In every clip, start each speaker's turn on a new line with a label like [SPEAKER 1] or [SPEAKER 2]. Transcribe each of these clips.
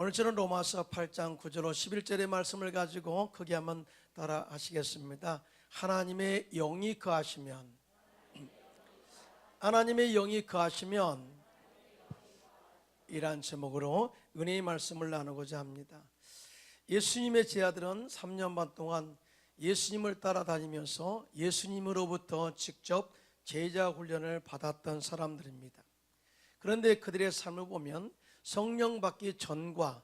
[SPEAKER 1] 오늘 저는 로마서 8장 9절로 11절의 말씀을 가지고 크게 한번 따라 하시겠습니다. 하나님의 영이 거하시면, 하나님의 영이 거하시면, 이란 제목으로 은혜의 말씀을 나누고자 합니다. 예수님의 제자들은 3년 반 동안 예수님을 따라다니면서 예수님으로부터 직접 제자 훈련을 받았던 사람들입니다. 그런데 그들의 삶을 보면 성령 받기 전과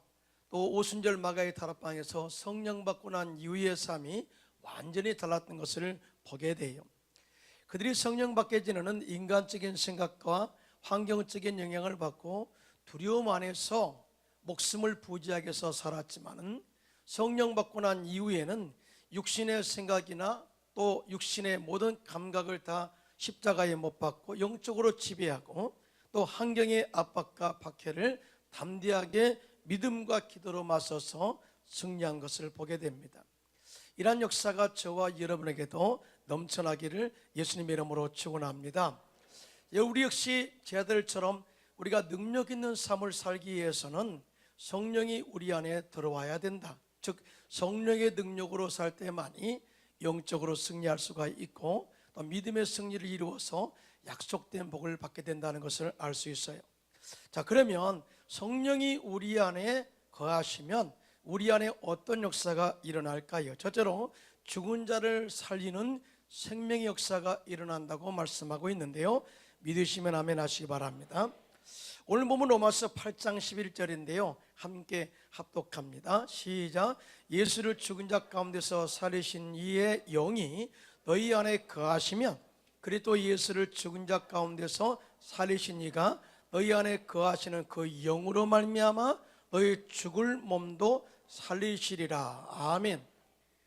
[SPEAKER 1] 또 오순절 마가의 다락방에서 성령 받고 난 이후의 삶이 완전히 달랐던 것을 보게 돼요. 그들이 성령 받게 전에는 인간적인 생각과 환경적인 영향을 받고 두려움 안에서 목숨을 부지하게 해서 살았지만은 성령 받고 난 이후에는 육신의 생각이나 또 육신의 모든 감각을 다 십자가에 못 박고 영적으로 지배하고 또 환경의 압박과 박해를 담대하게 믿음과 기도로 맞서서 승리한 것을 보게 됩니다. 이러한 역사가 저와 여러분에게도 넘쳐나기를 예수님의 이름으로 축원합니다. 우리 역시 제자들처럼 우리가 능력 있는 삶을 살기 위해서는 성령이 우리 안에 들어와야 된다. 즉 성령의 능력으로 살 때만이 영적으로 승리할 수가 있고 또 믿음의 승리를 이루어서 약속된 복을 받게 된다는 것을 알 수 있어요. 자, 그러면 성령이 우리 안에 거하시면 우리 안에 어떤 역사가 일어날까요? 첫째로 죽은 자를 살리는 생명의 역사가 일어난다고 말씀하고 있는데요, 믿으시면 아멘 하시기 바랍니다. 오늘 보면 로마서 8장 11절인데요 함께 합독합니다. 시작. 예수를 죽은 자 가운데서 살리신 이의 영이 너희 안에 거하시면, 그리스도 예수를 죽은 자 가운데서 살리신 이가 너희 안에 거하시는 그 영으로 말미암아 너희 죽을 몸도 살리시리라. 아멘.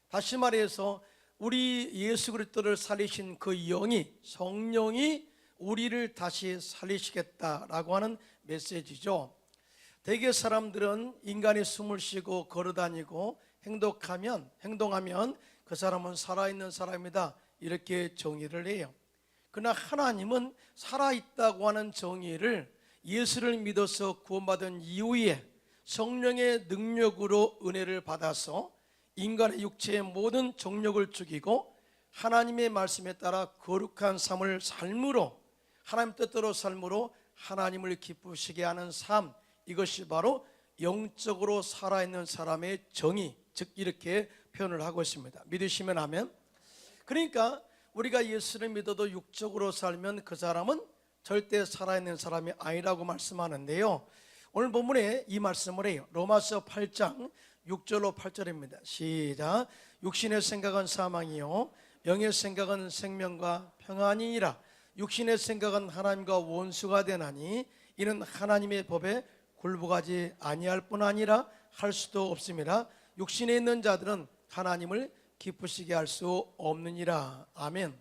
[SPEAKER 1] 다시 말해서 우리 예수 그리스도를 살리신 그 영이, 성령이 우리를 다시 살리시겠다라고 하는 메시지죠. 대개 사람들은 인간이 숨을 쉬고 걸어다니고 행동하면 그 사람은 살아있는 사람이다 이렇게 정의를 해요. 그러나 하나님은 살아있다고 하는 정의를 예수를 믿어서 구원받은 이후에 성령의 능력으로 은혜를 받아서 인간의 육체의 모든 정욕을 죽이고 하나님의 말씀에 따라 거룩한 삶을 삶으로, 하나님 뜻대로 삶으로 하나님을 기쁘시게 하는 삶, 이것이 바로 영적으로 살아있는 사람의 정의, 즉 이렇게 표현을 하고 있습니다. 믿으시면 아멘. 그러니까 우리가 예수를 믿어도 육적으로 살면 그 사람은 절대 살아있는 사람이 아니라고 말씀하는데요, 오늘 본문에 이 말씀을 해요. 로마서 8장 6절로 8절입니다 시작. 육신의 생각은 사망이요 영의 생각은 생명과 평안이니라. 육신의 생각은 하나님과 원수가 되나니 이는 하나님의 법에 굴복하지 아니할 뿐 아니라 할 수도 없습니다. 육신에 있는 자들은 하나님을 기쁘시게 할 수 없느니라. 아멘.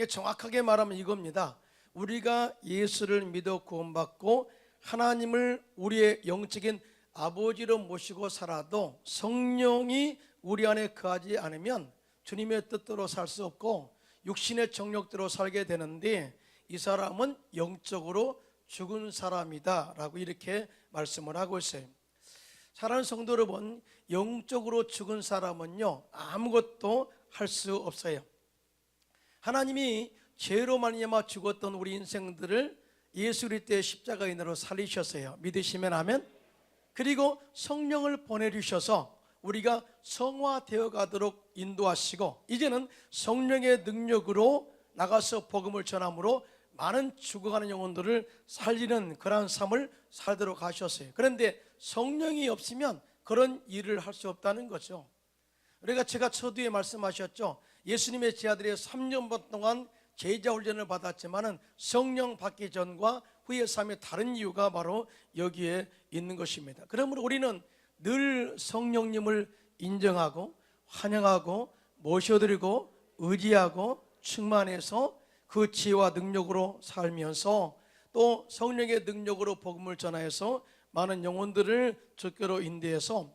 [SPEAKER 1] 정확하게 말하면 이겁니다. 우리가 예수를 믿어 구원받고 하나님을 우리의 영적인 아버지로 모시고 살아도 성령이 우리 안에 거하지 않으면 주님의 뜻대로 살 수 없고 육신의 정욕대로 살게 되는데 이 사람은 영적으로 죽은 사람이다 라고 이렇게 말씀을 하고 있어요. 사랑하는 성도 여러분, 영적으로 죽은 사람은요 아무것도 할 수 없어요. 하나님이 죄로 말미암아 죽었던 우리 인생들을 예수 그리스도의 십자가인으로 살리셨어요. 믿으시면 아멘. 그리고 성령을 보내주셔서 우리가 성화되어 가도록 인도하시고 이제는 성령의 능력으로 나가서 복음을 전함으로 많은 죽어가는 영혼들을 살리는 그러한 삶을 살도록 하셨어요. 그런데 성령이 없으면 그런 일을 할 수 없다는 거죠. 그러니까 제가 서두에 말씀하셨죠. 예수님의 제자들이 3년 반 동안 제자 훈련을 받았지만은 성령 받기 전과 후의 삶의 다른 이유가 바로 여기에 있는 것입니다. 그러므로 우리는 늘 성령님을 인정하고 환영하고 모셔드리고 의지하고 충만해서 그 지혜와 능력으로 살면서 또 성령의 능력으로 복음을 전하여서 많은 영혼들을 주께로 인도해서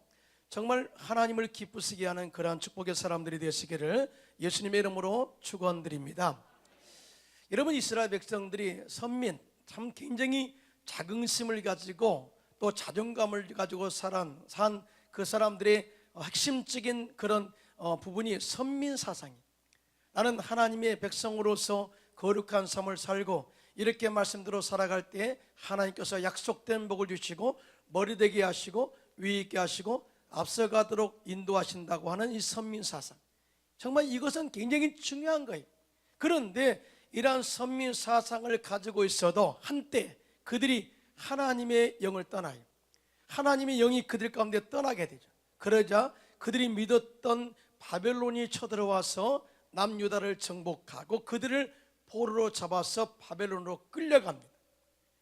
[SPEAKER 1] 정말 하나님을 기쁘시게 하는 그러한 축복의 사람들이 되시기를 예수님의 이름으로 축원드립니다. 여러분, 이스라엘 백성들이 선민 참 굉장히 자긍심을 가지고 또 자존감을 가지고 산 그 사람들의 핵심적인 그런 부분이 선민사상이, 나는 하나님의 백성으로서 거룩한 삶을 살고 이렇게 말씀대로 살아갈 때 하나님께서 약속된 복을 주시고 머리되게 하시고 위에 있게 하시고 앞서가도록 인도하신다고 하는 이 선민사상, 정말 이것은 굉장히 중요한 거예요. 그런데 이러한 선민사상을 가지고 있어도 한때 그들이 하나님의 영을 떠나요. 하나님의 영이 그들 가운데 떠나게 되죠. 그러자 그들이 믿었던 바벨론이 쳐들어와서 남유다를 정복하고 그들을 포로로 잡아서 바벨론으로 끌려갑니다.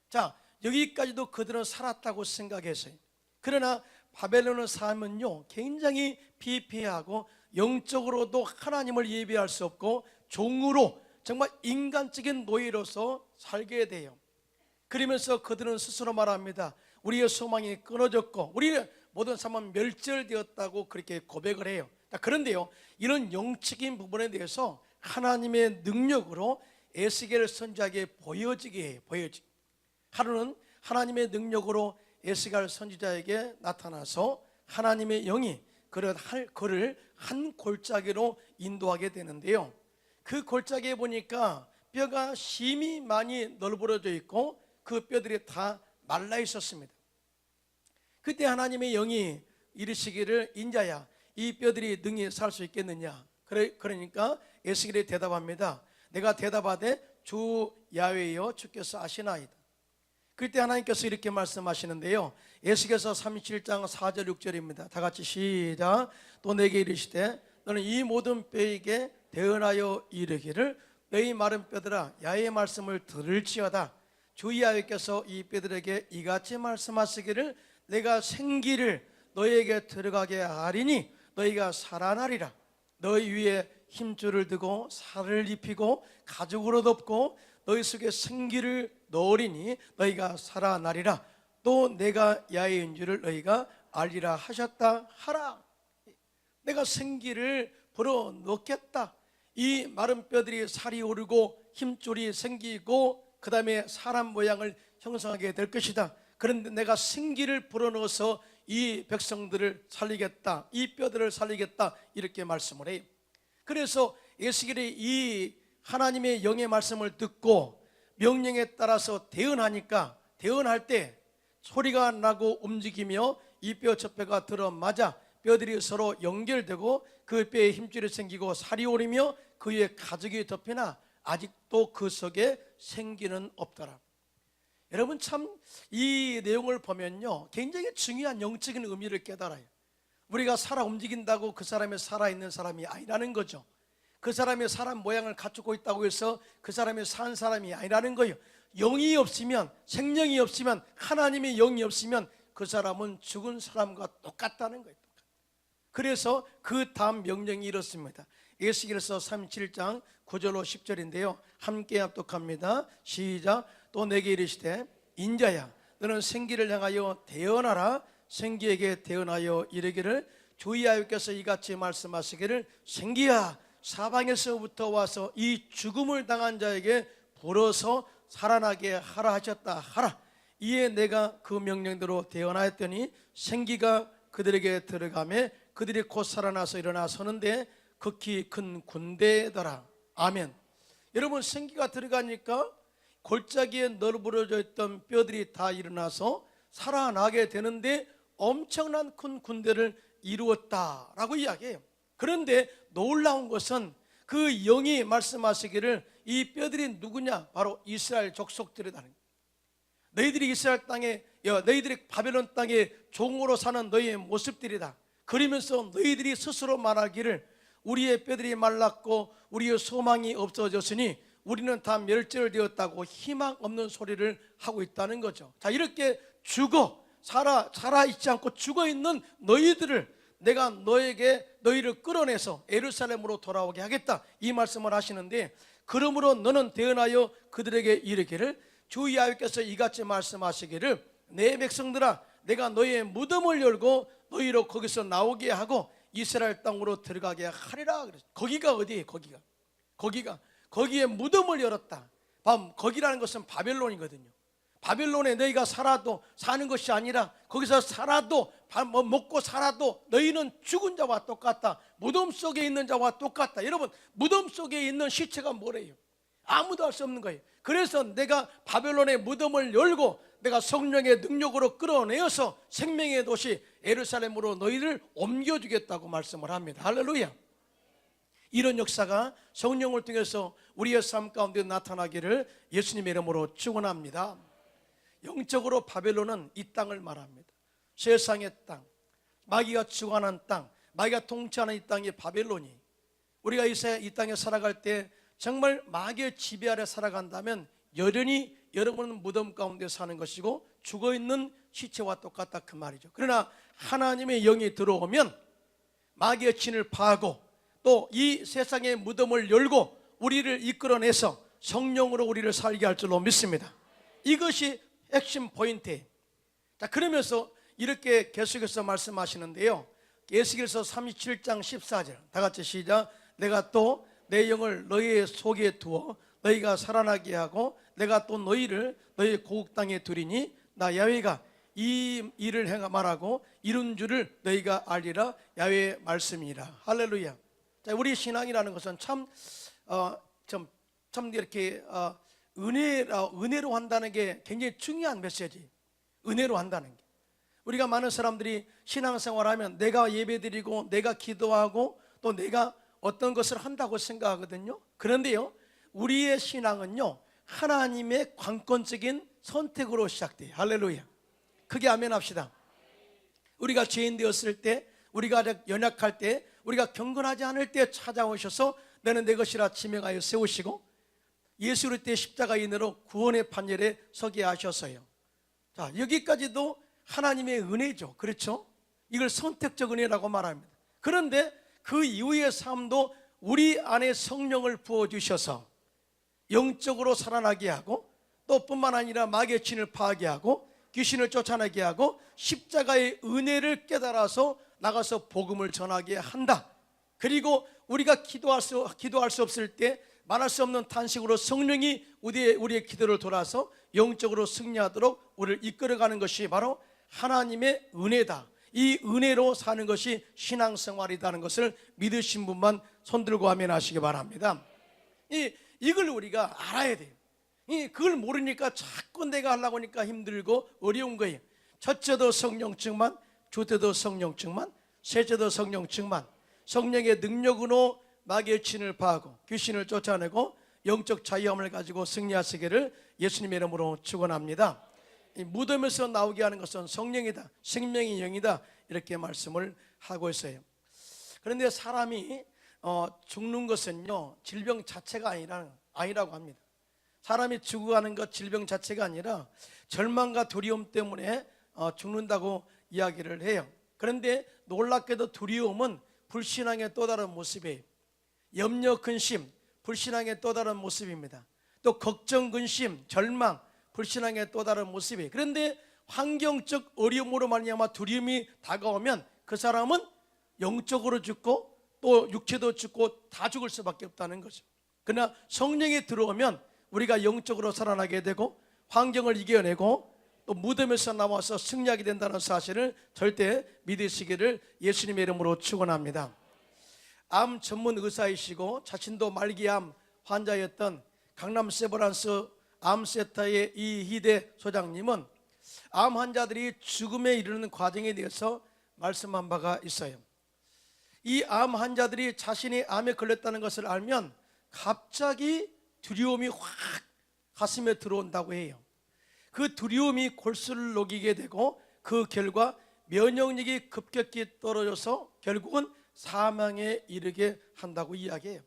[SPEAKER 1] 자, 여기까지도 그들은 살았다고 생각했어요. 그러나 바벨론의 삶은요, 굉장히 피폐하고 영적으로도 하나님을 예배할 수 없고 종으로, 정말 인간적인 노예로서 살게 돼요. 그러면서 그들은 스스로 말합니다. 우리의 소망이 끊어졌고 우리의 모든 삶은 멸절되었다고 그렇게 고백을 해요. 그런데요, 이런 영적인 부분에 대해서 하나님의 능력으로 에스겔 선지자에게 보여지게 해요. 보여지게. 하루는 하나님의 능력으로 에스겔 선지자에게 나타나서 하나님의 영이 그를 한 골짜기로 인도하게 되는데요, 그 골짜기에 보니까 뼈가 심히 많이 널브러져 있고 그 뼈들이 다 말라 있었습니다. 그때 하나님의 영이 이르시기를, 인자야, 이 뼈들이 능히 살 수 있겠느냐. 그러니까 에스겔이 대답합니다. 내가 대답하되 주 야훼여 주께서 아시나이다. 그때 하나님께서 이렇게 말씀하시는데요, 에스겔서 37장 4절 6절입니다. 다 같이 시작. 또 내게 이르시되 너는 이 모든 뼈에게 대언하여 이르기를, 너희 마른 뼈들아 야훼의 말씀을 들을지어다. 주 야훼께서 이 뼈들에게 이같이 말씀하시기를, 내가 생기를 너희에게 들어가게 하리니 너희가 살아나리라. 너희 위에 힘줄을 두고 살을 입히고 가죽으로 덮고 너희 속에 생기를 넣으리니 너희가 살아나리라. 또 내가 야훼인 줄을 너희가 알리라 하셨다 하라. 내가 생기를 불어넣겠다. 이 마른 뼈들이 살이 오르고 힘줄이 생기고 그 다음에 사람 모양을 형성하게 될 것이다. 그런데 내가 생기를 불어넣어서 이 백성들을 살리겠다, 이 뼈들을 살리겠다, 이렇게 말씀을 해요. 그래서 에스겔이 이 하나님의 영의 말씀을 듣고 명령에 따라서 대언하니까, 대언할 때 소리가 나고 움직이며 이 뼈 저 뼈가 들어맞아 뼈들이 서로 연결되고 그 뼈에 힘줄이 생기고 살이 오르며 그 위에 가죽이 덮이나 아직도 그 속에 생기는 없더라. 여러분, 참 이 내용을 보면요, 굉장히 중요한 영적인 의미를 깨달아요. 우리가 살아 움직인다고 그 사람이 살아있는 사람이 아니라는 거죠. 그 사람이 사람 모양을 갖추고 있다고 해서 그 사람이 산 사람이 아니라는 거예요. 영이 없으면, 생명이 없으면, 하나님의 영이 없으면 그 사람은 죽은 사람과 똑같다는 거예요. 그래서 그 다음 명령이 이렇습니다. 에스겔서 37장 9절로 10절인데요 함께 합독합니다. 시작. 또 내게 이르시되 인자야, 너는 생기를 향하여 대언하라. 생기에게 대언하여 이르기를, 주 야훼께서 이같이 말씀하시기를, 생기야, 사방에서부터 와서 이 죽음을 당한 자에게 불어서 살아나게 하라 하셨다 하라. 이에 내가 그 명령대로 대언하였더니 생기가 그들에게 들어가매 그들이 곧 살아나서 일어나 서는데 극히 큰 군대더라. 아멘. 여러분, 생기가 들어가니까 골짜기에 널브러져 있던 뼈들이 다 일어나서 살아나게 되는데 엄청난 큰 군대를 이루었다라고 이야기해요. 그런데 놀라운 것은 그 영이 말씀하시기를, 이 뼈들이 누구냐? 바로 이스라엘 족속들이다. 너희들이 이스라엘 땅에, 너희들이 바벨론 땅에 종으로 사는 너희의 모습들이다. 그러면서 너희들이 스스로 말하기를, 우리의 뼈들이 말랐고 우리의 소망이 없어졌으니 우리는 다 멸절되었다고 희망 없는 소리를 하고 있다는 거죠. 자, 이렇게 살아있지 않고 죽어있는 너희들을 내가 너희를 끌어내서 예루살렘으로 돌아오게 하겠다, 이 말씀을 하시는데, 그러므로 너는 대언하여 그들에게 이르기를, 주 야훼께서 이같이 말씀하시기를, 내 백성들아, 내가 너희의 무덤을 열고 너희로 거기서 나오게 하고 이스라엘 땅으로 들어가게 하리라. 그랬어요. 거기가 어디예요? 거기에 무덤을 열었다. 거기라는 것은 바벨론이거든요. 바벨론에 너희가 살아도 사는 것이 아니라 거기서 살아도 먹고 살아도 너희는 죽은 자와 똑같다. 무덤 속에 있는 자와 똑같다. 여러분, 무덤 속에 있는 시체가 뭐래요? 아무도 알 수 없는 거예요. 그래서 내가 바벨론의 무덤을 열고 내가 성령의 능력으로 끌어내어서 생명의 도시 예루살렘으로 너희를 옮겨주겠다고 말씀을 합니다. 할렐루야. 이런 역사가 성령을 통해서 우리의 삶 가운데 나타나기를 예수님의 이름으로 축원합니다. 영적으로 바벨론은 이 땅을 말합니다. 세상의 땅, 마귀가 주관하는 땅, 마귀가 통치하는 이 땅이 바벨론이, 우리가 이 땅에 살아갈 때 정말 마귀의 지배 아래 살아간다면 여전히 여러분은 무덤 가운데 사는 것이고 죽어있는 시체와 똑같다 그 말이죠. 그러나 하나님의 영이 들어오면 마귀의 진을 파하고 또 이 세상의 무덤을 열고 우리를 이끌어내서 성령으로 우리를 살게 할 줄로 믿습니다. 이것이 핵심 포인트예요. 자, 그러면서 이렇게 계속해서 말씀하시는데요, 에스겔서 37장 14절 다 같이 시작. 내가 또 내 영을 너희의 속에 두어 너희가 살아나게 하고 내가 또 너희를 너희의 고국 땅에 두리니 나 야훼가 이 일을 행하 말하고 이룬 줄을 너희가 알리라. 야훼의 말씀이라. 할렐루야. 자, 우리 신앙이라는 것은 참 이렇게 은혜로 한다는 게 굉장히 중요한 메시지. 은혜로 한다는 게, 우리가 많은 사람들이 신앙생활하면 내가 예배드리고 내가 기도하고 또 내가 어떤 것을 한다고 생각하거든요. 그런데요, 우리의 신앙은요 하나님의 관건적인 선택으로 시작돼요. 할렐루야. 크게 아멘 합시다. 우리가 죄인 되었을 때, 우리가 연약할 때, 우리가 경건하지 않을 때 찾아오셔서 너는 내 것이라 지명하여 세우시고 예수 그리스도의 십자가 인으로 구원의 판결에 서게 하셔서요. 자, 여기까지도 하나님의 은혜죠. 그렇죠? 이걸 선택적 은혜라고 말합니다. 그런데 그 이후의 삶도 우리 안에 성령을 부어주셔서 영적으로 살아나게 하고 또 뿐만 아니라 마귀의 진을 파하게 하고 귀신을 쫓아내게 하고 십자가의 은혜를 깨달아서 나가서 복음을 전하게 한다. 그리고 우리가 기도할 수 없을 때 말할 수 없는 탄식으로 성령이 우리의 기도를 돌아서 영적으로 승리하도록 우리를 이끌어가는 것이 바로 하나님의 은혜다. 이 은혜로 사는 것이 신앙생활이라는 것을 믿으신 분만 손들고 아멘 하시기 바랍니다. 이걸 우리가 알아야 돼요. 그걸 모르니까 자꾸 내가 하려고 하니까 힘들고 어려운 거예요. 첫째도 성령 충만, 둘째도 성령 충만, 셋째도 성령 충만. 성령의 능력으로 마귀의 진을 파하고 귀신을 쫓아내고 영적 자유함을 가지고 승리하시기를 예수님의 이름으로 축원합니다. 이 무덤에서 나오게 하는 것은 성령이다, 생명의 영이다, 이렇게 말씀을 하고 있어요. 그런데 사람이 죽는 것은요 질병 자체가 아니라고 합니다. 사람이 죽어가는 것, 질병 자체가 아니라 절망과 두려움 때문에 죽는다고 이야기를 해요. 그런데 놀랍게도 두려움은 불신앙의 또 다른 모습이에요. 염려, 근심, 불신앙의 또 다른 모습입니다. 또 걱정, 근심, 절망, 불신앙의 또 다른 모습이에요. 그런데 환경적 어려움으로 말미암아 두려움이 다가오면 그 사람은 영적으로 죽고 또 육체도 죽고 다 죽을 수밖에 없다는 거죠. 그러나 성령이 들어오면 우리가 영적으로 살아나게 되고 환경을 이겨내고 또 무덤에서 나와서 승리하게 된다는 사실을 절대 믿으시기를 예수님의 이름으로 축원합니다. 암 전문 의사이시고 자신도 말기암 환자였던 강남 세브란스 암센터의 이희대 소장님은 암 환자들이 죽음에 이르는 과정에 대해서 말씀한 바가 있어요. 이 암 환자들이 자신이 암에 걸렸다는 것을 알면 갑자기 두려움이 확 가슴에 들어온다고 해요. 그 두려움이 골수를 녹이게 되고 그 결과 면역력이 급격히 떨어져서 결국은 사망에 이르게 한다고 이야기해요.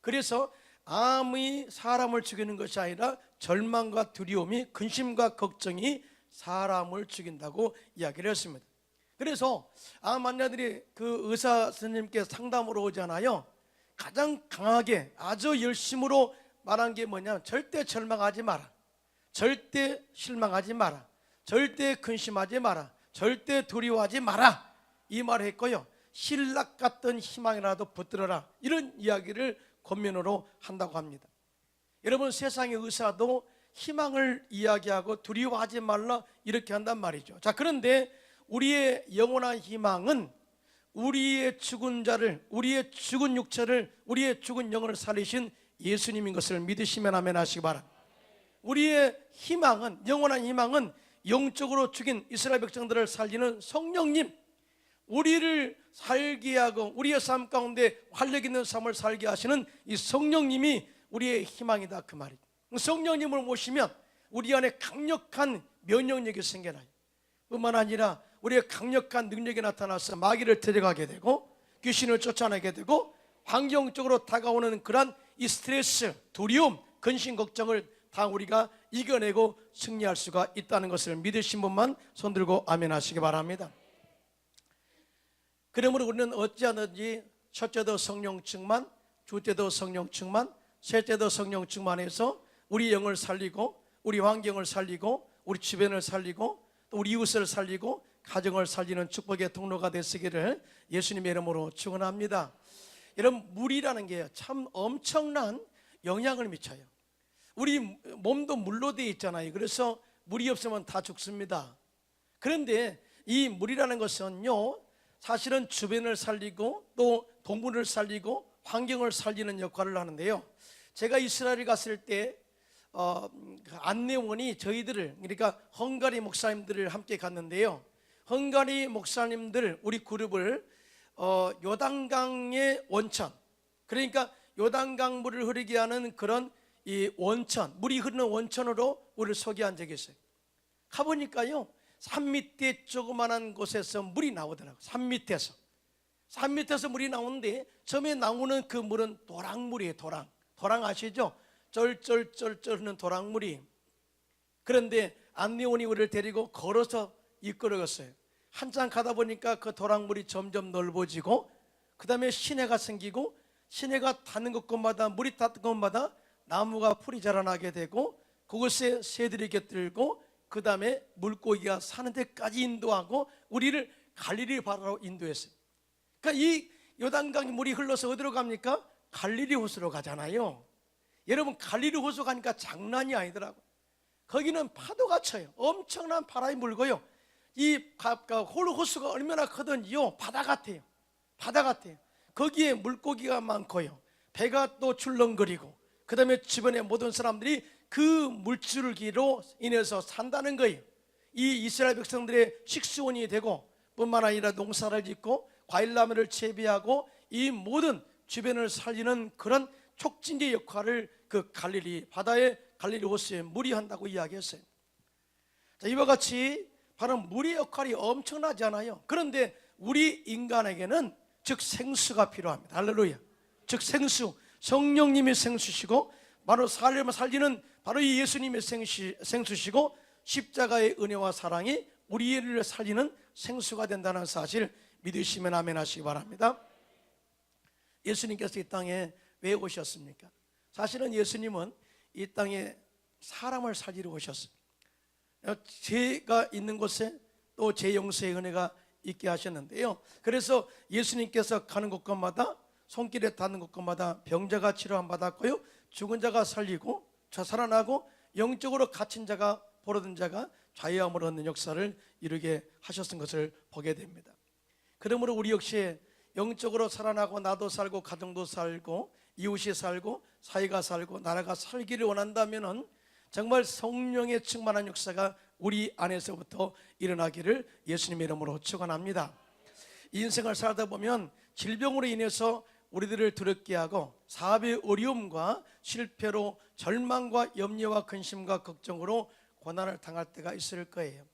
[SPEAKER 1] 그래서 암이 사람을 죽이는 것이 아니라 절망과 두려움이, 근심과 걱정이 사람을 죽인다고 이야기를 했습니다. 그래서 암 환자들이 그 의사 선생님께 상담으로 오잖아요. 가장 강하게 아주 열심으로 말한 게 뭐냐면 절대 절망하지 마라, 절대 실망하지 마라, 절대 근심하지 마라, 절대 두려워하지 마라, 이 말을 했고요. 신락 같은 희망이라도 붙들어라, 이런 이야기를 권면으로 한다고 합니다. 여러분, 세상의 의사도 희망을 이야기하고 두려워하지 말라 이렇게 한단 말이죠. 자, 그런데 우리의 영원한 희망은 우리의 죽은 자를, 우리의 죽은 육체를, 우리의 죽은 영을 살리신 예수님인 것을 믿으시면 아멘 하시기 바랍니다. 우리의 희망은, 영원한 희망은 영적으로 죽인 이스라엘 백성들을 살리는 성령님, 우리를 살게 하고 우리의 삶 가운데 활력 있는 삶을 살게 하시는 이 성령님이 우리의 희망이다, 그 말이죠. 성령님을 모시면 우리 안에 강력한 면역력이 생겨나요. 뿐만 아니라 우리의 강력한 능력이 나타나서 마귀를 데려가게 되고 귀신을 쫓아내게 되고 환경적으로 다가오는 그런 이 스트레스, 두려움, 근심, 걱정을 다 우리가 이겨내고 승리할 수가 있다는 것을 믿으신 분만 손들고 아멘 하시기 바랍니다. 그러므로 우리는 어찌하든지 첫째도 성령 충만, 둘째도 성령 충만, 셋째도 성령 충만해서 우리 영을 살리고 우리 환경을 살리고 우리 주변을 살리고 또 우리 이웃을 살리고 가정을 살리는 축복의 통로가 되시기를 예수님의 이름으로 축원합니다. 여러분, 물이라는 게 참 엄청난 영향을 미쳐요. 우리 몸도 물로 되어 있잖아요. 그래서 물이 없으면 다 죽습니다. 그런데 이 물이라는 것은요, 사실은 주변을 살리고 또 동물을 살리고 환경을 살리는 역할을 하는데요. 제가 이스라엘 갔을 때 안내원이 저희들을, 그러니까 헝가리 목사님들을 함께 갔는데요. 헝가리 목사님들 우리 그룹을 요단강의 원천, 그러니까 요단강 물을 흐르게 하는 그런 이 원천, 물이 흐르는 원천으로 우리를 소개한 적이 있어요. 가보니까요, 산 밑에 조그만한 곳에서 물이 나오더라고요. 산 밑에서 물이 나오는데 처음에 나오는 그 물은 도랑물이에요. 도랑 아시죠? 쩔쩔쩔쩔 흐르는 도랑물이. 그런데 안내원이 우리를 데리고 걸어서 이끌어갔어요. 한참 가다 보니까 그 도랑물이 점점 넓어지고 그 다음에 시내가 생기고 시내가 닿는 곳마다, 물이 닿는 곳마다 나무가 풀이 자라나게 되고 그곳에 새들이 곁들고 그 다음에 물고기가 사는 데까지 인도하고 우리를 갈릴리 바다로 인도했어요. 그러니까 이 요단강 물이 흘러서 어디로 갑니까? 갈릴리 호수로 가잖아요. 여러분, 갈릴리 호수 가니까 장난이 아니더라고요. 거기는 파도가 쳐요. 엄청난 바람이 불고요. 이 호수가 얼마나 크든지요, 바다 같아요. 거기에 물고기가 많고요, 배가 또 출렁거리고 그 다음에 주변의 모든 사람들이 그 물줄기로 인해서 산다는 거예요. 이 이스라엘 백성들의 식수원이 되고 뿐만 아니라 농사를 짓고 과일나무를 재배하고 이 모든 주변을 살리는 그런 촉진제 역할을 그 갈릴리 바다의 갈릴리 호수에 물이 한다고 이야기했어요. 자, 이와 같이 바로 물의 역할이 엄청나잖아요. 그런데 우리 인간에게는 즉 생수가 필요합니다. 할렐루야. 즉 생수, 성령님이 생수시고 바로 삶을 살리는 바로 이 예수님의 생수시고 십자가의 은혜와 사랑이 우리를 살리는 생수가 된다는 사실 믿으시면 아멘 하시기 바랍니다. 예수님께서 이 땅에 왜 오셨습니까? 사실은 예수님은 이 땅에 사람을 살리러 오셨습니다. 죄가 있는 곳에 또 제 용서의 은혜가 있게 하셨는데요. 그래서 예수님께서 가는 곳마다, 손길에 닿는 곳마다 병자가 치료함 받았고요, 죽은 자가 살리고 살아나고 영적으로 갇힌 자가, 포로된 자가 자유함을 얻는 역사를 이루게 하셨던 것을 보게 됩니다. 그러므로 우리 역시 영적으로 살아나고 나도 살고 가정도 살고 이웃이 살고 사회가 살고 나라가 살기를 원한다면 정말 성령의 충만한 역사가 우리 안에서부터 일어나기를 예수님의 이름으로 축원합니다. 인생을 살다 보면 질병으로 인해서 우리들을 두렵게 하고 사업의 어려움과 실패로 절망과 염려와 근심과 걱정으로 고난을 당할 때가 있을 거예요.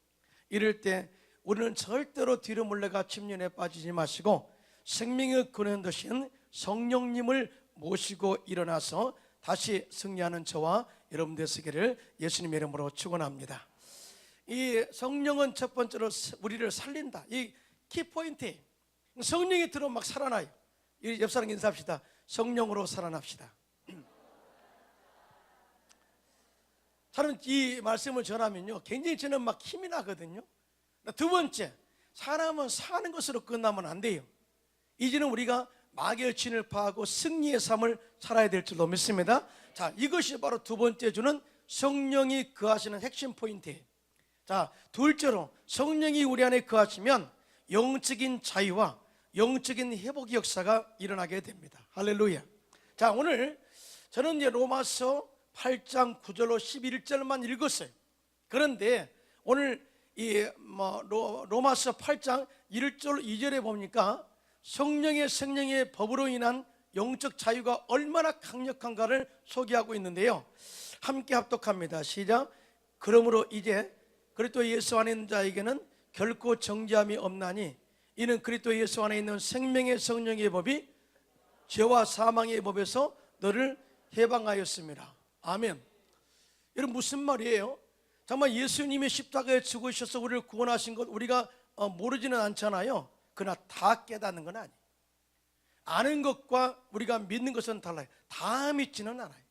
[SPEAKER 1] 이럴 때 우리는 절대로 뒤로 물러가 침륜에 빠지지 마시고 생명의 근원 되신 성령님을 모시고 일어나서 다시 승리하는 저와 여러분 되시기를 예수님의 이름으로 축원합니다. 이 성령은 첫 번째로 우리를 살린다. 이 키포인트, 성령이 들어오면 막 살아나요. 옆 사람 인사합시다. 성령으로 살아납시다. 저는 이 말씀을 전하면요, 굉장히 저는 막 힘이 나거든요. 두 번째, 사람은 사는 것으로 끝나면 안 돼요. 이제는 우리가 마귀의 진을 파하고 승리의 삶을 살아야 될 줄로 믿습니다. 자, 이것이 바로 두 번째 주는 성령이 거하시는 핵심 포인트예요. 자, 둘째로 성령이 우리 안에 거하시면 영적인 자유와 영적인 회복 역사가 일어나게 됩니다. 할렐루야. 자, 오늘 저는 이제 로마서 8장 9절로 11절만 읽었어요. 그런데 오늘 로마서 8장 1절 2절에 보니까 성령의 법으로 인한 영적 자유가 얼마나 강력한가를 소개하고 있는데요. 함께 합독합니다. 시작. 그러므로 이제 그리스도 예수 안에 있는 자에게는 결코 정죄함이 없나니 이는 그리스도 예수 안에 있는 생명의 성령의 법이 죄와 사망의 법에서 너를 해방하였습니다. 아멘. 여러분, 무슨 말이에요? 정말 예수님이 십자가에 죽으셔서 우리를 구원하신 것 우리가 모르지는 않잖아요. 그러나 다 깨닫는 건 아니에요. 아는 것과 우리가 믿는 것은 달라요. 다 믿지는 않아요.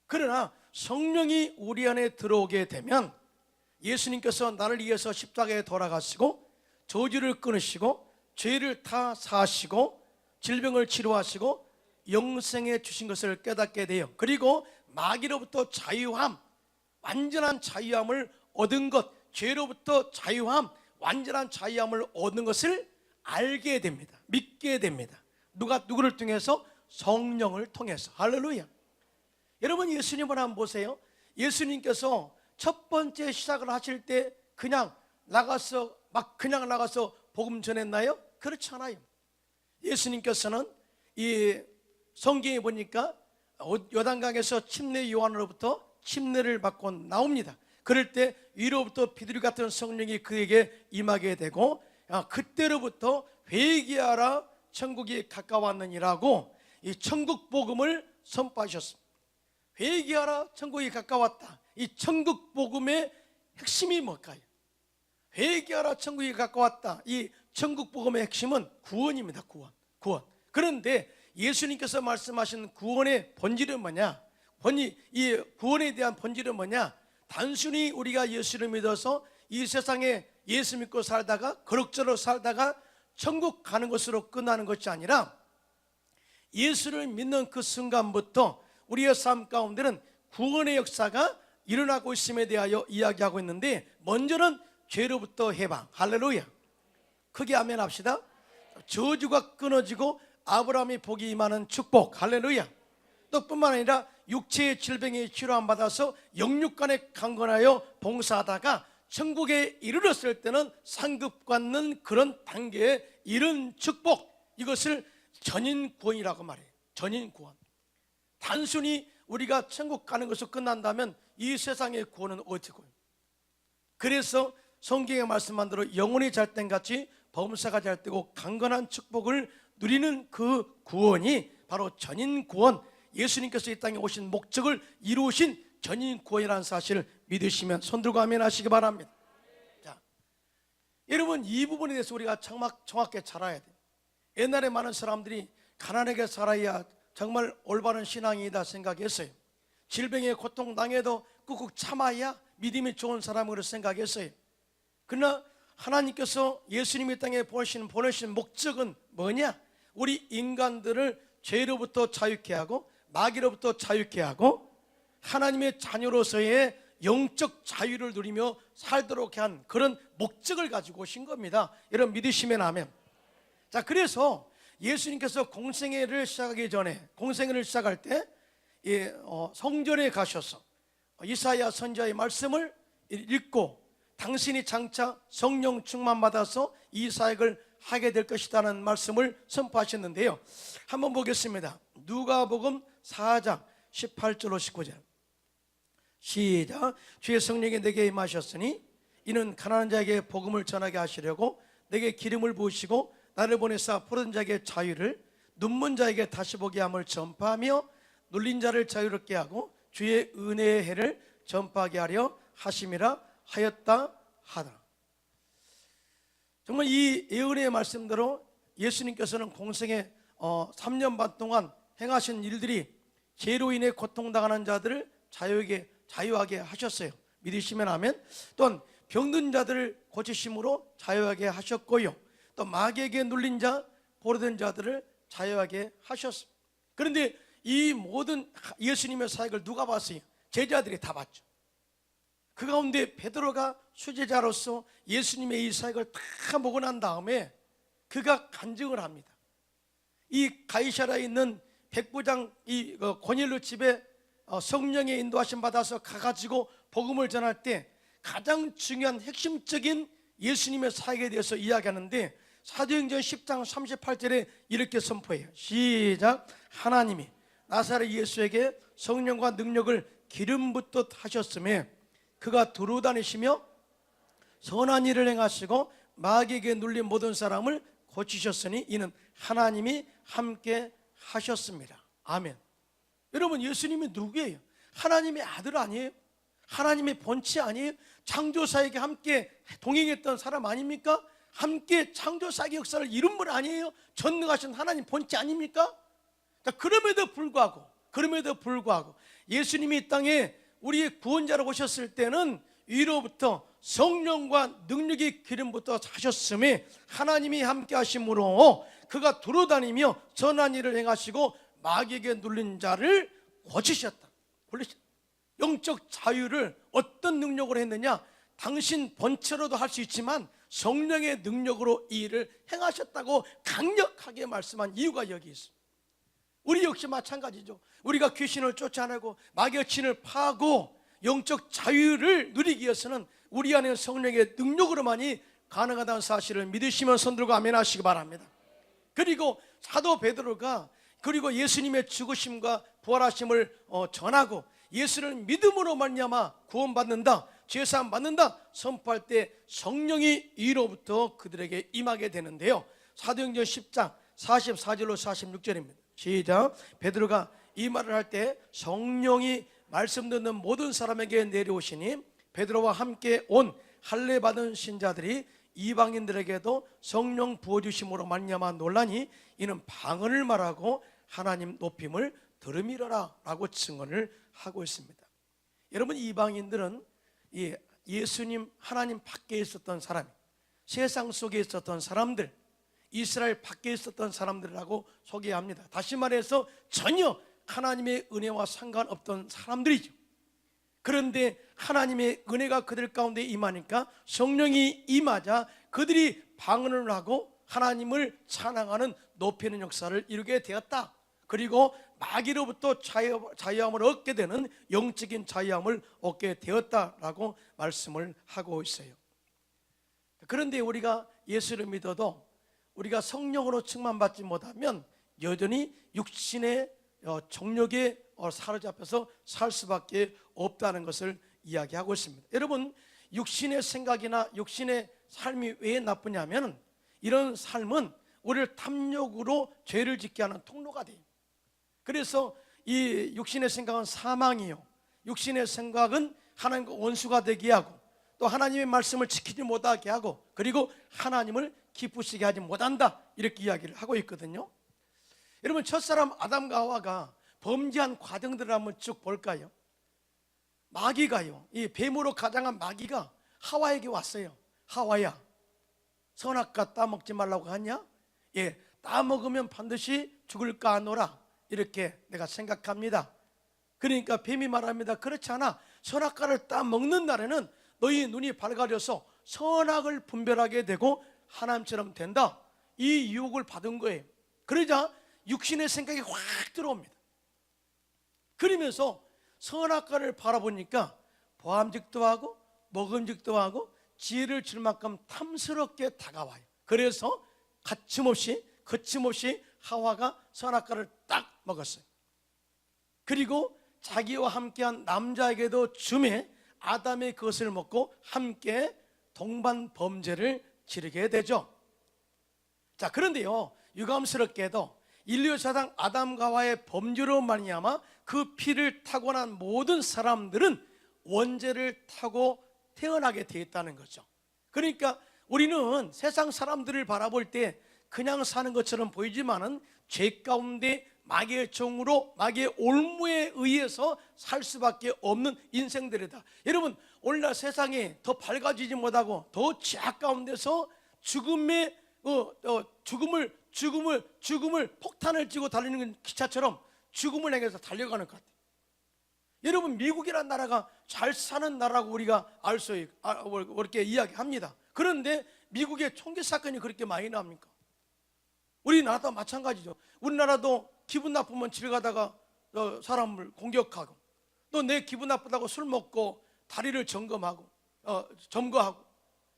[SPEAKER 1] 그러나 성령이 우리 안에 들어오게 되면 예수님께서 나를 위해서 십자가에 돌아가시고 저주를 끊으시고 죄를 다 사하시고 질병을 치료하시고 영생에 주신 것을 깨닫게 돼요. 그리고 마귀로부터 자유함, 완전한 자유함을 얻은 것, 죄로부터 자유함, 완전한 자유함을 얻는 것을 알게 됩니다. 믿게 됩니다. 누구를 통해서? 성령을 통해서. 할렐루야. 여러분, 예수님을 한번 보세요. 예수님께서 첫 번째 시작을 하실 때 그냥 나가서 복음 전했나요? 그렇지 않아요. 예수님께서는 이 성경에 보니까 요단강에서 침례 요한으로부터 침례를 받고 나옵니다. 그럴 때 위로부터 비둘기 같은 성령이 그에게 임하게 되고 그때로부터 회개하라 천국이 가까웠느니라고 이 천국 복음을 선포하셨습니다. 회개하라 천국이 가까웠다. 이 천국 복음의 핵심이 뭘까요? 회개하라 천국이 가까웠다. 이 천국 복음의 핵심은 구원입니다. 구원. 그런데 예수님께서 말씀하신 구원의 본질은 뭐냐? 이 구원에 대한 본질은 뭐냐? 단순히 우리가 예수를 믿어서 이 세상에 예수 믿고 살다가 그럭저럭 살다가 천국 가는 것으로 끝나는 것이 아니라 예수를 믿는 그 순간부터 우리의 삶 가운데는 구원의 역사가 일어나고 있음에 대하여 이야기하고 있는데, 먼저는 죄로부터 해방. 할렐루야. 크게 아멘 합시다. 저주가 끊어지고 아브라함이 복이 임하는 축복. 할렐루야. 또 뿐만 아니라 육체의 질병에 치료함 받아서 영육간에 강건하여 봉사하다가 천국에 이르렀을 때는 상급 받는 그런 단계에 이른 축복, 이것을 전인구원이라고 말해요. 전인구원. 단순히 우리가 천국 가는 것으로 끝난다면 이 세상의 구원은 어디고? 그래서 성경에 말씀한 대로 영혼이 잘된 같이 범사가 잘되고 강건한 축복을 누리는 그 구원이 바로 전인구원, 예수님께서 이 땅에 오신 목적을 이루신 전인구원이라는 사실을 믿으시면 손들고 아멘 하시기 바랍니다. 자, 여러분, 이 부분에 대해서 우리가 정확하게 잘 알아야 돼요. 옛날에 많은 사람들이 가난하게 살아야 정말 올바른 신앙이다 생각했어요. 질병에 고통당해도 꾹꾹 참아야 믿음이 좋은 사람으로 생각했어요. 그러나 하나님께서 예수님이 땅에 보내신 목적은 뭐냐? 우리 인간들을 죄로부터 자유케 하고 마귀로부터 자유케 하고 하나님의 자녀로서의 영적 자유를 누리며 살도록 한 그런 목적을 가지고 오신 겁니다. 여러분, 믿으시면 아멘. 자, 그래서 예수님께서 공생애를 시작하기 전에, 공생애를 시작할 때 성전에 가셔서 이사야 선지자의 말씀을 읽고 당신이 장차 성령 충만 받아서 이 사역을 하게 될 것이라는 말씀을 선포하셨는데요. 한번 보겠습니다. 누가복음 4장 18절로 19절. 시작. 주의 성령이 내게 임하셨으니 이는 가난한 자에게 복음을 전하게 하시려고 내게 기름을 부으시고 나를 보내사 포로된 자에게 자유를, 눈먼 자에게 다시 보게 함을 전파하며 눌린 자를 자유롭게 하고 주의 은혜의 해를 전파하게 하려 하심이라 하였다 하더라. 정말 이 예언의 말씀대로 예수님께서는 공생에 3년 반 동안 행하신 일들이 죄로 인해 고통당하는 자들을 자유하게 하셨어요. 믿으시면 아멘. 또한 병든 자들을 고치심으로 자유하게 하셨고요. 또 마귀에게 눌린 자, 포로된 자들을 자유하게 하셨습니다. 그런데 이 모든 예수님의 사역을 누가 봤어요? 제자들이 다 봤죠. 그 가운데 베드로가 수제자로서 예수님의 이 사역을 다 보고 난 다음에 그가 간증을 합니다. 이 가이사랴에 있는 백부장 이 고넬료 집에 성령의 인도하심 받아서 가가지고 복음을 전할 때 가장 중요한 핵심적인 예수님의 사역에 대해서 이야기하는데 사도행전 10장 38절에 이렇게 선포해요. 시작. 하나님이 나사렛 예수에게 성령과 능력을 기름 붓듯 하셨음에 그가 두루 다니시며 선한 일을 행하시고 마귀에게 눌린 모든 사람을 고치셨으니 이는 하나님이 함께 하셨습니다. 아멘. 여러분, 예수님이 누구예요? 하나님의 아들 아니에요? 하나님의 본체 아니에요? 창조사에게 함께 동행했던 사람 아닙니까? 함께 창조사의 역사를 이룬 분 아니에요? 전능하신 하나님 본체 아닙니까? 그럼에도 불구하고 예수님이 이 땅에 우리의 구원자로 오셨을 때는 위로부터 성령과 능력의 기름부터 하셨음에 하나님이 함께 하심으로 그가 두루다니며 선한 일을 행하시고 마귀에게 눌린 자를 고치셨다. 영적 자유를 어떤 능력으로 했느냐? 당신 본체로도 할 수 있지만 성령의 능력으로 이 일을 행하셨다고 강력하게 말씀한 이유가 여기 있습니다. 우리 역시 마찬가지죠. 우리가 귀신을 쫓아내고 마귀의 진을 파고 영적 자유를 누리기 위해서는 우리 안에 성령의 능력으로만이 가능하다는 사실을 믿으시면 손 들고 아멘 하시기 바랍니다. 그리고 사도 베드로가 그리고 예수님의 죽으심과 부활하심을 전하고 예수를 믿음으로 말미암아 구원받는다, 죄사함 받는다 선포할 때 성령이 위로부터 그들에게 임하게 되는데요. 사도행전 10장 44절로 46절입니다. 시작. 베드로가 이 말을 할 때 성령이 말씀 듣는 모든 사람에게 내려오시니 베드로와 함께 온 할례 받은 신자들이 이방인들에게도 성령 부어주심으로 말미암아 놀라니 이는 방언을 말하고 하나님 높임을 들음이러라 라고 증언을 하고 있습니다. 여러분, 이방인들은 예수님 하나님 밖에 있었던 사람, 세상 속에 있었던 사람들, 이스라엘 밖에 있었던 사람들이라고 소개합니다. 다시 말해서 전혀 하나님의 은혜와 상관없던 사람들이죠. 그런데 하나님의 은혜가 그들 가운데 임하니까 성령이 임하자 그들이 방언을 하고 하나님을 찬양하는 높이는 역사를 이루게 되었다. 그리고 마귀로부터 자유함을 얻게 되는 영적인 자유함을 얻게 되었다라고 말씀을 하고 있어요. 그런데 우리가 예수를 믿어도 우리가 성령으로 충만받지 못하면 여전히 육신의 정욕에 사로잡혀서 살 수밖에 없다는 것을 이야기하고 있습니다. 여러분, 육신의 생각이나 육신의 삶이 왜 나쁘냐면 이런 삶은 우리를 탐욕으로 죄를 짓게 하는 통로가 돼요. 그래서 이 육신의 생각은 사망이요, 육신의 생각은 하나님과 원수가 되게 하고 또 하나님의 말씀을 지키지 못하게 하고 그리고 하나님을 기쁘시게 하지 못한다, 이렇게 이야기를 하고 있거든요. 여러분, 첫사람 아담과 하와가 범죄한 과정들을 한번 쭉 볼까요? 마귀가요, 이 뱀으로 가장한 마귀가 하와에게 왔어요. 하와야, 선악과 따먹지 말라고 하냐? 예, 따먹으면 반드시 죽을까 하노라, 이렇게 내가 생각합니다. 그러니까 뱀이 말합니다. 그렇지 않아. 선악과를 따먹는 날에는 너희 눈이 밝아져서 선악을 분별하게 되고 하나님처럼 된다. 이 유혹을 받은 거예요. 그러자 육신의 생각이 확 들어옵니다. 그러면서 선악과를 바라보니까 보암직도 하고 먹음직도 하고 지혜를 줄 만큼 탐스럽게 다가와요. 그래서 거침없이 하와가 선악과를 딱 먹었어요. 그리고 자기와 함께한 남자에게도 주매 아담의 그것을 먹고 함께 동반 범죄를 지르게 되죠. 자, 그런데요, 유감스럽게도 인류 사상 아담과 하와의 범죄로 말미암아 그 피를 타고난 모든 사람들은 원죄를 타고 태어나게 되어 있다는 거죠. 그러니까 우리는 세상 사람들을 바라볼 때 그냥 사는 것처럼 보이지만은 죄 가운데 마귀의 종으로 마귀의 올무에 의해서 살 수밖에 없는 인생들이다. 여러분, 오늘날 세상이 더 밝아지지 못하고 더 죄악 가운데서 죽음을 폭탄을 찌고 달리는 기차처럼 죽음을 향해서 달려가는 것 같아요. 여러분, 미국이라는 나라가 잘 사는 나라라고 우리가 알 수 이렇게 이야기합니다. 그런데 미국의 총기 사건이 그렇게 많이 납니까? 우리나라도 마찬가지죠. 우리나라도 기분 나쁘면 길 가다가 사람을 공격하고, 또 내 기분 나쁘다고 술 먹고 다리를 점거하고,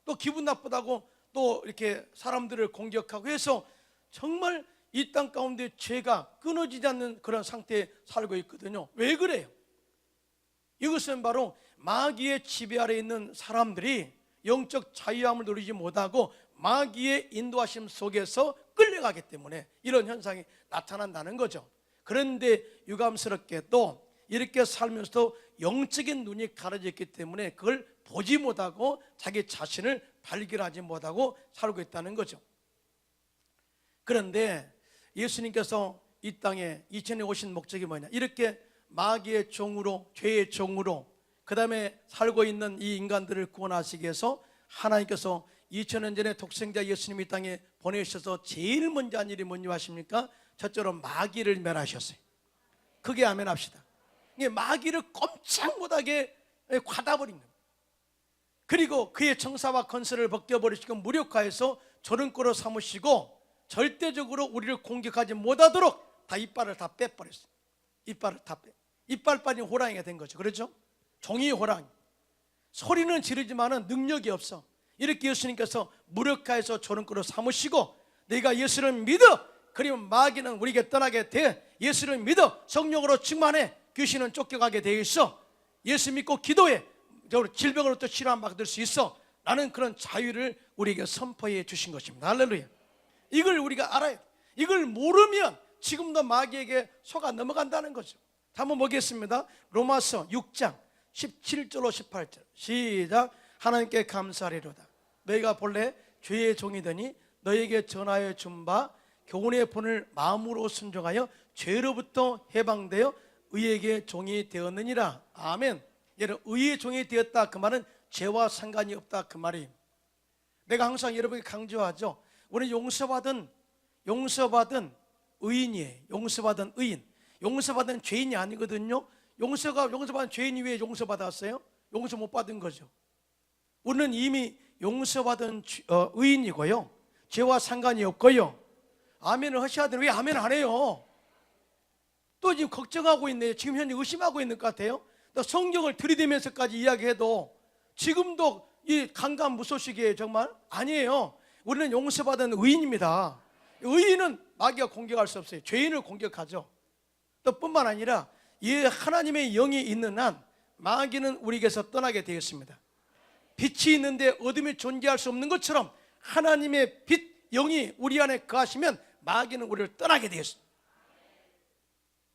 [SPEAKER 1] 또 기분 나쁘다고 또 이렇게 사람들을 공격하고 해서 정말 이 땅 가운데 죄가 끊어지지 않는 그런 상태에 살고 있거든요. 왜 그래요? 이것은 바로 마귀의 지배 아래 있는 사람들이 영적 자유함을 누리지 못하고 마귀의 인도하심 속에서 끌려가기 때문에 이런 현상이 나타난다는 거죠. 그런데 유감스럽게도 이렇게 살면서도 영적인 눈이 가려져 있기 때문에 그걸 보지 못하고 자기 자신을 발견하지 못하고 살고 있다는 거죠. 그런데 예수님께서 이 땅에 2000년 오신 목적이 뭐냐? 이렇게 마귀의 종으로, 죄의 종으로, 그 다음에 살고 있는 이 인간들을 구원하시기 위해서 하나님께서 2000년 전에 독생자 예수님이 이 땅에 보내셔서 제일 먼저 한 일이 뭔지 아십니까? 첫째로 마귀를 멸하셨어요. 크게 아멘 합시다. 마귀를 꼼짝 못하게 닫아버린 거예요. 그리고 그의 정사와 건설을 벗겨버리시고 무력화해서 조롱거로 삼으시고 절대적으로 우리를 공격하지 못하도록 다 이빨을 다 빼버렸어요. 이빨빨이 호랑이가 된 거죠. 그렇죠? 종이 호랑이. 소리는 지르지만은 능력이 없어. 이렇게 예수님께서 무력화해서 조롱거로 삼으시고, 내가 예수를 믿어, 그러면 마귀는 우리에게 떠나게 돼. 예수를 믿어, 성령으로 충만해, 귀신은 쫓겨가게 되어 있어. 예수 믿고 기도해, 질병으로부터 치료함 받을 수 있어. 라는 그런 자유를 우리에게 선포해 주신 것입니다. 할렐루야. 이걸 우리가 알아야 돼. 이걸 모르면 지금도 마귀에게 속아 넘어간다는 거죠. 한번 보겠습니다. 로마서 6장 17절로 18절 시작. 하나님께 감사하리로다. 너희가 본래 죄의 종이더니 너희에게 전하여 준 바 교훈의 본을 마음으로 순종하여 죄로부터 해방되어 의에게 종이 되었느니라. 아멘. 여러분, 의의 종이 되었다 그 말은 죄와 상관이 없다 그 말이에요. 내가 항상 여러분에게 강조하죠. 우리는 용서받은 의인이에요. 용서받은 의인. 용서받은 죄인이 아니거든요. 용서받은 죄인이 왜 용서받았어요? 용서 못 받은 거죠. 우리는 이미 용서받은 의인이고요, 죄와 상관이 없고요. 아멘을 하셔야 되는데 왜 아멘 안 해요? 또 지금 걱정하고 있네요. 지금 현재 의심하고 있는 것 같아요. 또 성경을 들이대면서까지 이야기해도 지금도 이 강간무소식이에요. 정말 아니에요. 우리는 용서받은 의인입니다. 의인은 마귀가 공격할 수 없어요. 죄인을 공격하죠. 또 뿐만 아니라 이 하나님의 영이 있는 한 마귀는 우리에게서 떠나게 되었습니다. 빛이 있는데 어둠이 존재할 수 없는 것처럼 하나님의 빛, 영이 우리 안에 거하시면 마귀는 우리를 떠나게 되었습니다.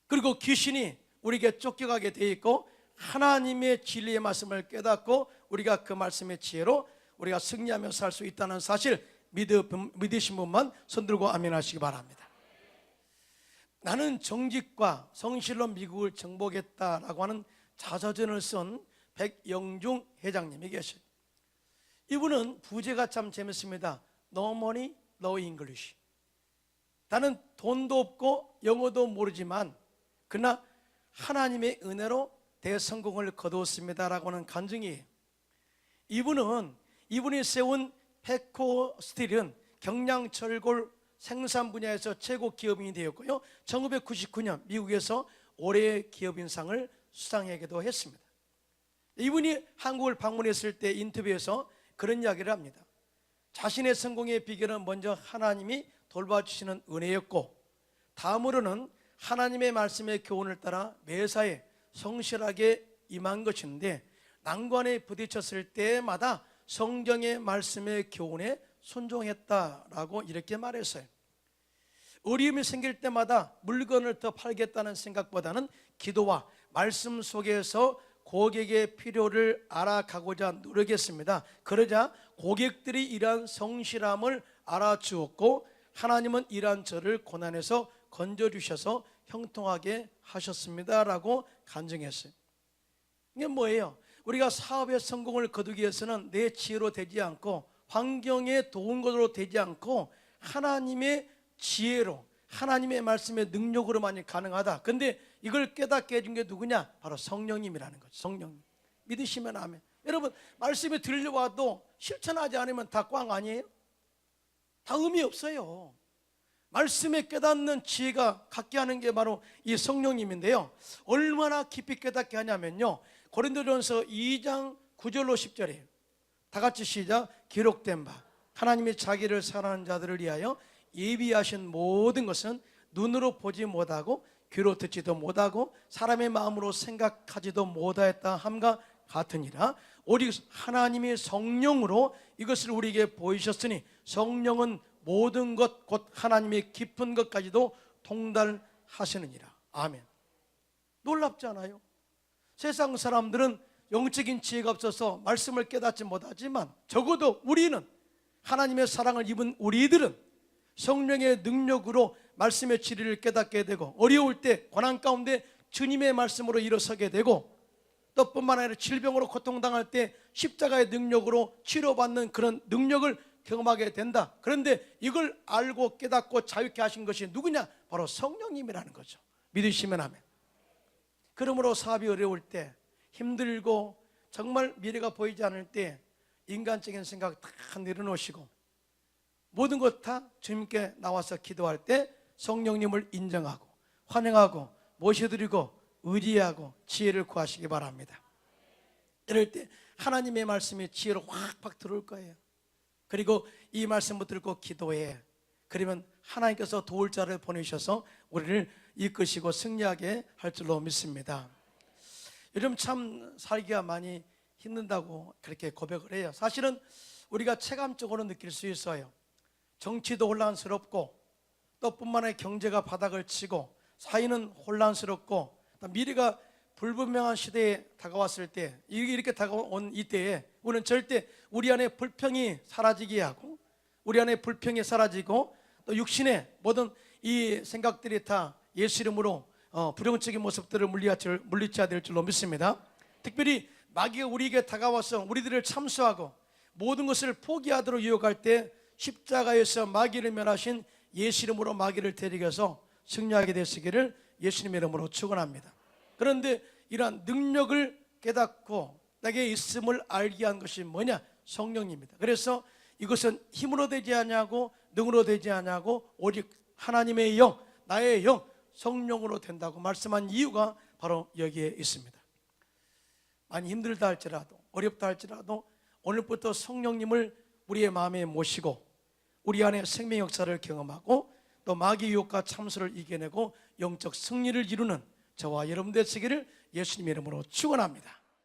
[SPEAKER 1] 그리고 귀신이 우리에게 쫓겨가게 되어 있고, 하나님의 진리의 말씀을 깨닫고 우리가 그 말씀의 지혜로 우리가 승리하며 살 수 있다는 사실 믿으신 분만 손들고 아멘 하시기 바랍니다. 나는 정직과 성실로 미국을 정복했다라고 하는 자서전을 쓴 백영중 회장님이 계셔요. 이분은 부제가 참 재밌습니다. No money, no English. 나는 돈도 없고 영어도 모르지만 그러나 하나님의 은혜로 대성공을 거두었습니다라고 하는 간증이에요. 이분이 세운 페코 스틸은 경량철골 생산 분야에서 최고 기업인이 되었고요, 1999년 미국에서 올해의 기업인상을 수상하기도 했습니다. 이분이 한국을 방문했을 때 인터뷰에서 그런 이야기를 합니다. 자신의 성공의 비결은 먼저 하나님이 돌봐주시는 은혜였고, 다음으로는 하나님의 말씀의 교훈을 따라 매사에 성실하게 임한 것인데, 난관에 부딪혔을 때마다 성경의 말씀의 교훈에 순종했다라고 이렇게 말했어요. 어려움이 생길 때마다 물건을 더 팔겠다는 생각보다는 기도와 말씀 속에서 고객의 필요를 알아가고자 노력했습니다. 그러자 고객들이 이러한 성실함을 알아주었고, 하나님은 이러한 저를 고난에서 건져주셔서 형통하게 하셨습니다라고 간증했어요. 이게 뭐예요? 우리가 사업의 성공을 거두기 위해서는 내 지혜로 되지 않고 환경에 도운 것으로 되지 않고 하나님의 지혜로, 하나님의 말씀의 능력으로만이 가능하다. 근데 이걸 깨닫게 해준 게 누구냐? 바로 성령님이라는 거죠. 성령님. 믿으시면 아멘. 여러분, 말씀이 들려와도 실천하지 않으면 다 꽝 아니에요? 다 의미 없어요. 말씀에 깨닫는 지혜가 갖게 하는 게 바로 이 성령님인데요, 얼마나 깊이 깨닫게 하냐면요, 고린도전서 2장 9절로 10절이에요. 다 같이 시작. 기록된 바 하나님이 자기를 사랑하는 자들을 위하여 예비하신 모든 것은 눈으로 보지 못하고 귀로 듣지도 못하고 사람의 마음으로 생각하지도 못하였다 함과 같으니라. 오직 하나님이 성령으로 이것을 우리에게 보이셨으니 성령은 모든 것 곧 하나님의 깊은 것까지도 통달하시느니라. 아멘. 놀랍지 않아요? 세상 사람들은 영적인 지혜가 없어서 말씀을 깨닫지 못하지만 적어도 우리는, 하나님의 사랑을 입은 우리들은 성령의 능력으로 말씀의 진리를 깨닫게 되고, 어려울 때 고난 가운데 주님의 말씀으로 일어서게 되고, 또 뿐만 아니라 질병으로 고통당할 때 십자가의 능력으로 치료받는 그런 능력을 경험하게 된다. 그런데 이걸 알고 깨닫고 자유케 하신 것이 누구냐? 바로 성령님이라는 거죠. 믿으시면 아멘. 그러므로 사업이 어려울 때, 힘들고 정말 미래가 보이지 않을 때 인간적인 생각 다 내려놓으시고 모든 것 다 주님께 나와서 기도할 때 성령님을 인정하고 환영하고 모셔드리고 의지하고 지혜를 구하시기 바랍니다. 이럴 때 하나님의 말씀이 지혜로 확 들어올 거예요. 그리고 이 말씀을 듣고 기도해. 그러면 하나님께서 도울 자를 보내셔서 우리를 이끄시고 승리하게 할 줄로 믿습니다. 요즘 참 살기가 많이 힘든다고 그렇게 고백을 해요. 사실은 우리가 체감적으로 느낄 수 있어요. 정치도 혼란스럽고 또 뿐만 아니라 경제가 바닥을 치고 사회는 혼란스럽고 미래가 불분명한 시대에 다가왔을 때, 이렇게 다가온 이때에 우리는 절대 우리 안에 불평이 사라지게 하고 우리 안에 불평이 사라지고 또 육신의 모든 이 생각들이 다 예수 이름으로 부정적인 모습들을 물리쳐야 될 줄로 믿습니다. 특별히 마귀가 우리에게 다가와서 우리들을 참수하고 모든 것을 포기하도록 유혹할 때 십자가에서 마귀를 멸하신 예수 이름으로 마귀를 데리고서 승리하게 되시기를 예수님의 이름으로 축원합니다. 그런데 이러한 능력을 깨닫고 내게 있음을 알게 한 것이 뭐냐? 성령입니다. 그래서 이것은 힘으로 되지 않냐고 능으로 되지 않냐고 오직 하나님의 영, 나의 영, 성령으로 된다고 말씀한 이유가 바로 여기에 있습니다. 많이 힘들다 할지라도 어렵다 할지라도 오늘부터 성령님을 우리의 마음에 모시고 우리 안에 생명 역사를 경험하고 또 마귀 유혹과 참수를 이겨내고 영적 승리를 이루는 저와 여러분 되시기를 예수님의 이름으로 축원합니다.